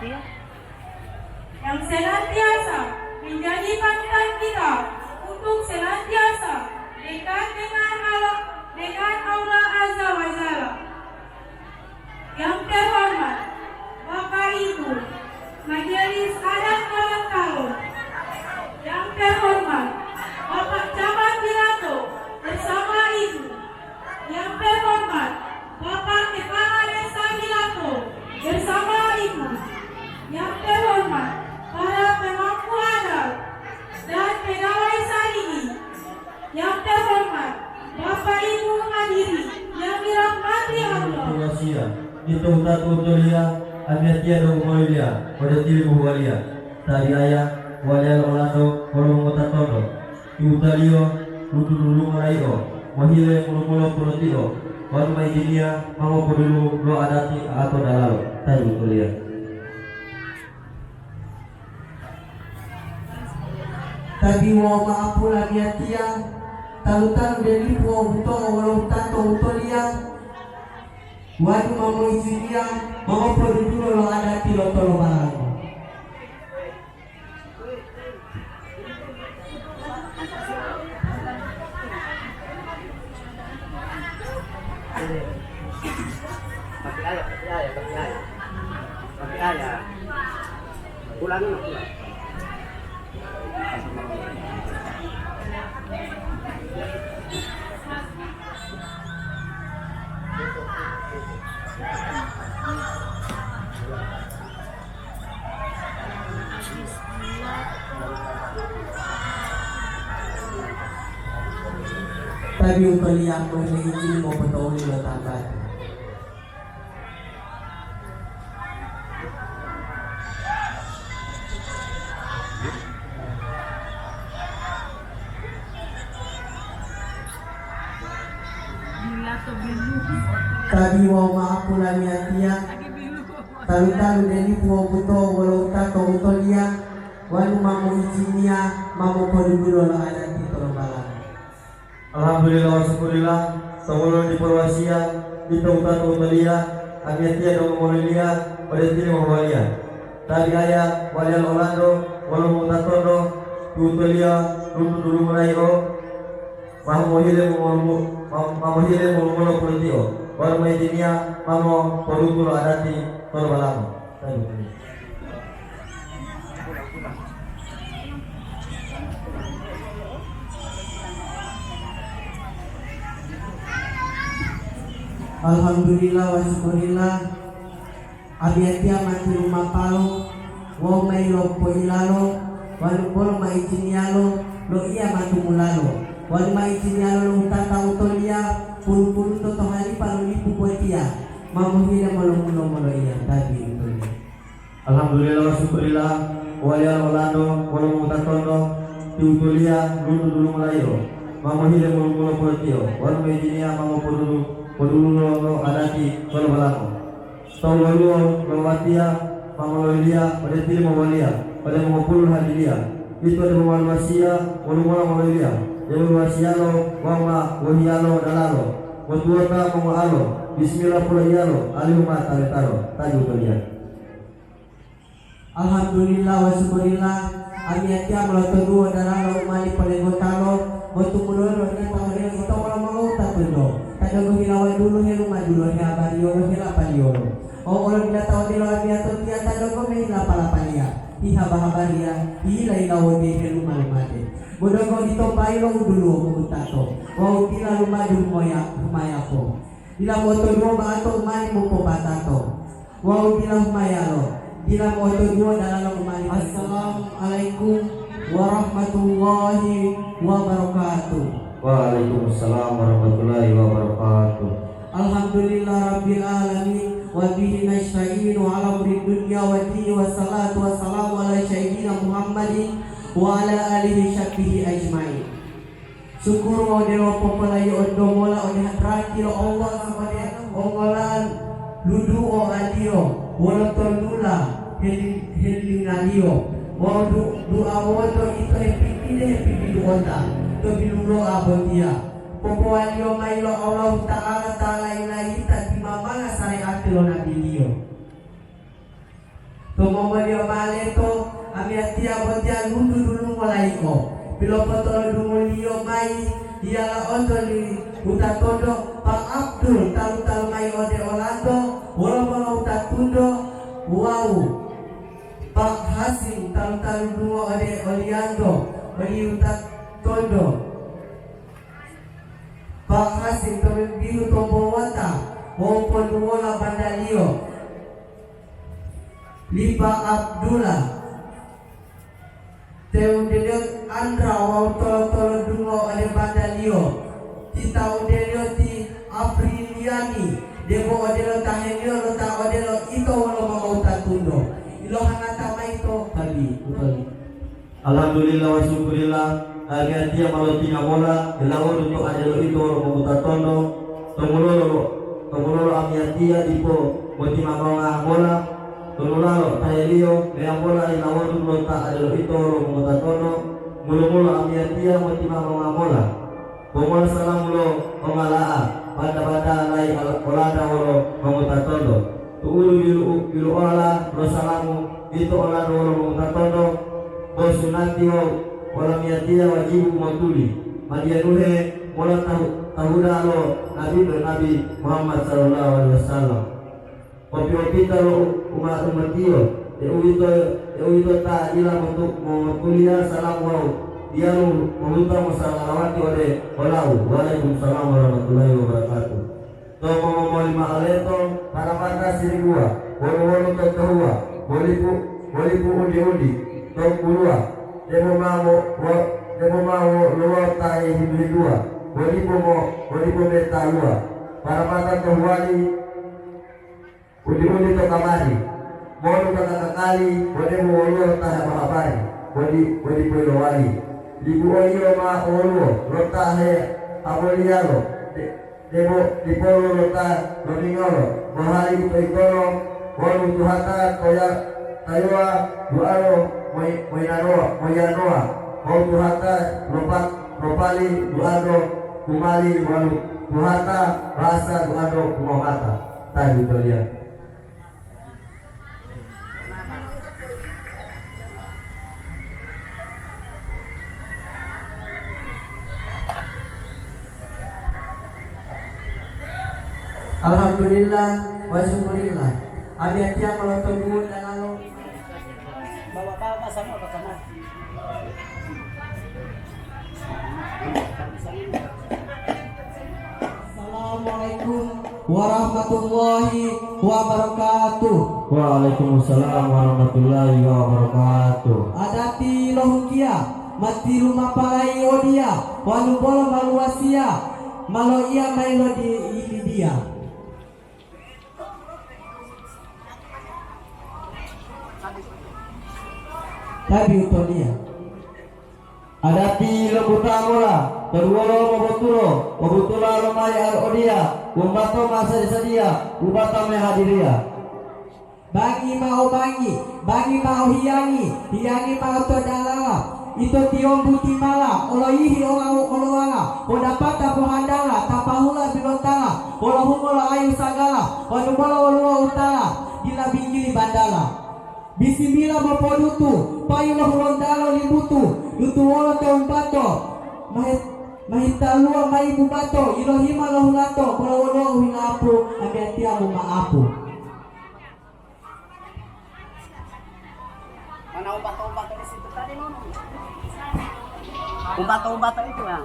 yang senantiasa menjadi panutan kita untuk senantiasa dekat dengan Allah, dengan Allah Azza wa Jalla. Yang terhormat Bapak Ibu Majelis Adat Gorontalo, yang terhormat Bapak Camat Wiranto bersama Ibu, yang terhormat Bapak Kepala Desa Wiranto bersama Ibu, yang terhormat para pemangku adat dan pegawai Saringi, yang terhormat Bapak Ibu hadirin yang dirahmati Allah. Itu satu tulia, amiatia do moilia, pada tiri bualia. Tadi ayah, walian Orlando, kolong kota Tondo. Iutalio, dulu maraio, mahile mulu protio. Baru mai dunia, mau dulu lo adati atau dalalo. Tadi tulia. Tadi mau maapu amiatia, talutan dari puau buto walau tato utolia. Wadu mau isinya mau produk lo ada tilo tolo barang. Pakai ayah. Ulangin aku. Tadi ukali yang mau izin mau betul lo tambah. Tadi mau maaf pulangnya dia. Talu-talu dari puau buto walau tato utolia. Walu mamu izinnya mamu koduguro lo ada di tolong. Alhamdulillah wa syukurillah, semua di Purwasia, di Tauta Tautalia, amiatia do moilia, pada tiri moilia. Tadi ayah, walian Orlando, walau kota Tondo, Tutolia, dulu maraio, mahmohile mulu protio. Baru mai dunia, mamo produk adati tolo balamo. Tadi. Alhamdulillah wa syukurillah. Abiatia mati rumah palo, wau mai lo poilalo, walu polo mai cinialo, lo iya matu mulalo. Walu mai cinialo lo tata utolia, pulu toto hari palu lipu poetia. Mamu hina molo iya tadi itu. Alhamdulillah wa syukurillah, walian Orlando, walau kota Tondo, Tutolia, dulu maraio, mahmohile mulu protio. Baru mai dunia mau Podulu lo adati kalau balako. Tahu lalu lo watia, mamaloilia, pada tiri mawalia, pada mengupul hadilia. Itu ada mawasia, walumala mawalia. Yang wasia lo, wama, wahialo dalalo. Watuata mawalo, Bismillah pulayalo, alihumat aletaro. Taju kalian. Alhamdulillah wa syukurillah. Amiatia melotodu dalalo umali palegotalo. Waktu mulai lo ni pahari kita malam mau tak perlu. Kada ko hilawan dulu he rumah dulu he abariyo lo hila paliyo. O orang bila tahu di luar dia tu dia kada ko me hila palapalia. Iha bahabaria hila ilawo de he rumah de. Bodoh ko ditopai lo dulu ko tato. Wau tila rumah dulu rumaya ko. Dila moto dua bato mani mo po batato. Wau tila rumaya lo. Dila moto dua dalam rumah. Assalamualaikum warahmatullahi wabarakatuh. Waalaikumsalam warahmatullahi wabarakatuh. Alhamdulillah rabbil alamin wa bihi nasta'inu ala umri dunya wa dini wa salatu wa salamu ala sayyidina Muhammadin wa ala alihi syafihi ajmain. Syukur wa dewa popolai ondo mola ode hadrati lo Allah samade ongolan ludu o adio wala tondula helingalio wa doa woto itu happy duota to bilulo abotia popo alio mailo Allah taala ilahi tadi mama syariat lo nabi dio to Tumomo dia maleto ami atia botia lundu dulu mulai ko. Bilo potol dulu lio mai dia la ontoli utatondo Pak Abdul talu mai ode Orlando wala utatundo wow Pak Hasim talu dulu ode Oliando odi utatondo Pak Hasim biru tombo wata maupun wala bandalio Lipa Abdullah Teudeliot Andra wau tolo dungo ade bandalio Tita udelio ti Apriliani Debo odelo tahenio lota odelo ito walo mau tatundo ilo hanata maito kali utoli. Alhamdulillah wa syukurillah agar dia malotina bola elawon untuk adelo itu mau tatondo tomulolo amiatia dipo motima manga bola Tululalo tahelio yang bola ilawon untuk tak adelo itu mau tatondo mulu amiatia motima manga bola Pomol salam lo ongalaa pada lai olada wolo mau tatondo tuulu bilu ola lo salamu itu olada wolo mau tatondo bosunati wala miatia wajibu matuli madia nuhe wala tahuda lo nabi Muhammad sallallahu alaihi wasallam kopi lo umatio itu ta ila untuk kuliah salam wau dia lo meminta masalawati oleh walau waalaikumsalam warahmatullahi wabarakatuh to mau lima aleto para mata sirigua wolo totohua bolipu udi to kulua demo mau luar tai hidua bolipu meta lua para mata tohuali udi to kamari molu kakakali bodemu wolo taha mahabari bolipu lowali Ibu oyo ma olo lota he abolialo demo dipolo lota lomingolo mahali toitolo wolu tuhata taywa dualo moyanoa mau tuhata lopali duado kumali walu tuhata rasa duado kumamata tadi tolia. Alhamdulillah wa syukurillah abi atia maloto dulu dan lalu Bawa sama apa? Assalamualaikum warahmatullahi wabarakatuh. Waalaikumsalam warahmatullahi wabarakatuh. Adati lohukia mati rumah palai odia walu bolo maluasia malo ia mailo di ini dia. Tabi utonia Adati lebuta mula terwolo mabutula romaya odia umbato masa disadia ubata mehadiria bagi mau hiangi mau todalala itu tiombu timala oloihi oloala odapata pohandala tapahula bilotala olohumola ayu sagala onubola olua utala gila bingili bandala Bismillah mapodutu payulah rondalo libutu dutu wala taumbato mahitalua maibu bato ilohima lahulato kolawolo hinapu abiatiamu maapu. Mana obat-obat di situ tadi nono? Obat-obat itu ya.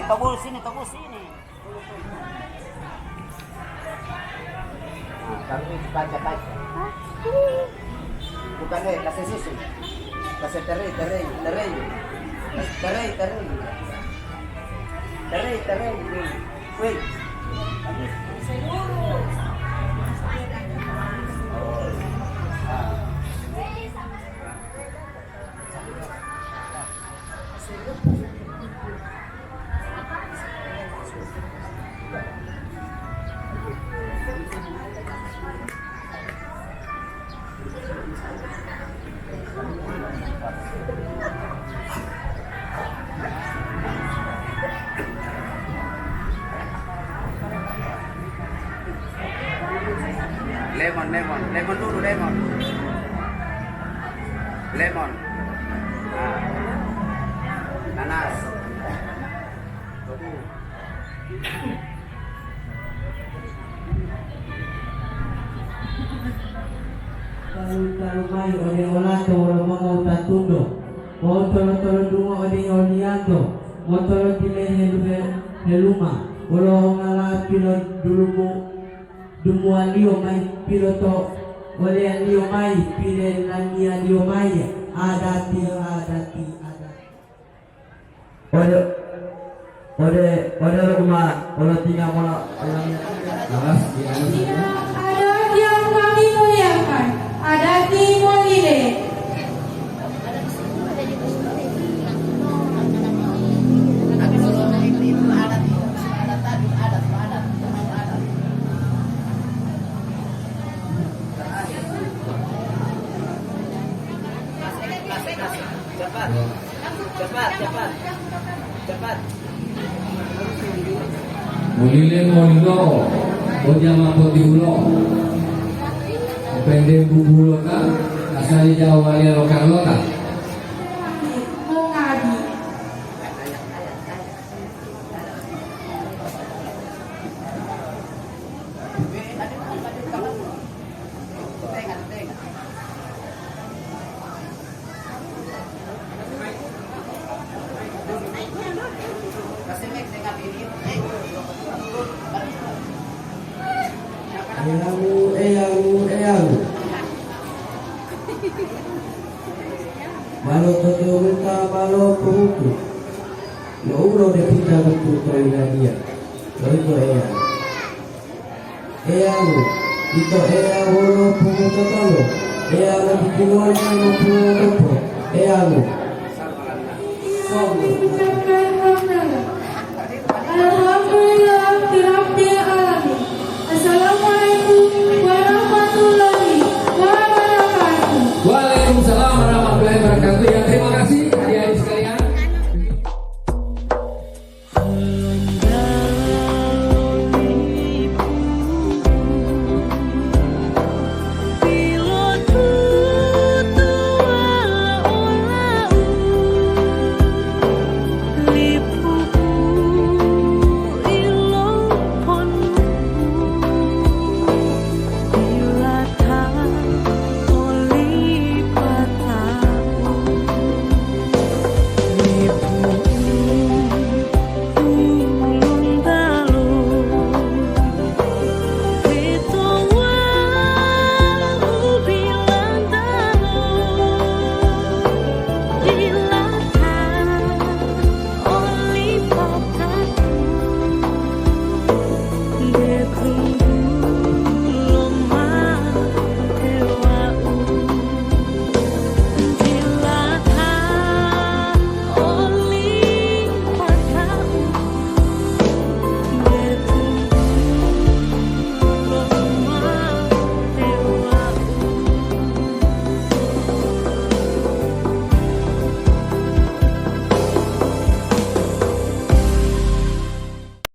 Tobol sini. Kami baca. Bukan kasih susu. Kasih teri. Teri. Wait. Lemon dulu, lemon. Lemon. Nah. Nanas. Kalau mai oleh olato orang mau tatundo, mau tolong dungo oleh oliando, mau tolong heluma, walau ngala pilo dulu dumu alio mai piloto oleh alio mai pile lagi alio mai adati. Ode rumah, kalau tinggal mana alas Adat yang kami muliakan, adat Timolide. Cepat. Mulile molino, ojama potiulo, pendek bubulo ka, asal Jawa ya lokal. Mengadi. Kasih mix dengan ini. Eyangu. Malo toto ulta malo puku. Lo ulo de kita betul dia. Lo itu eyangu. Itu eyangu lo puku toto lo. Eyangu dikiluan lo puku. Eyangu. Mengucapkan hamdalah.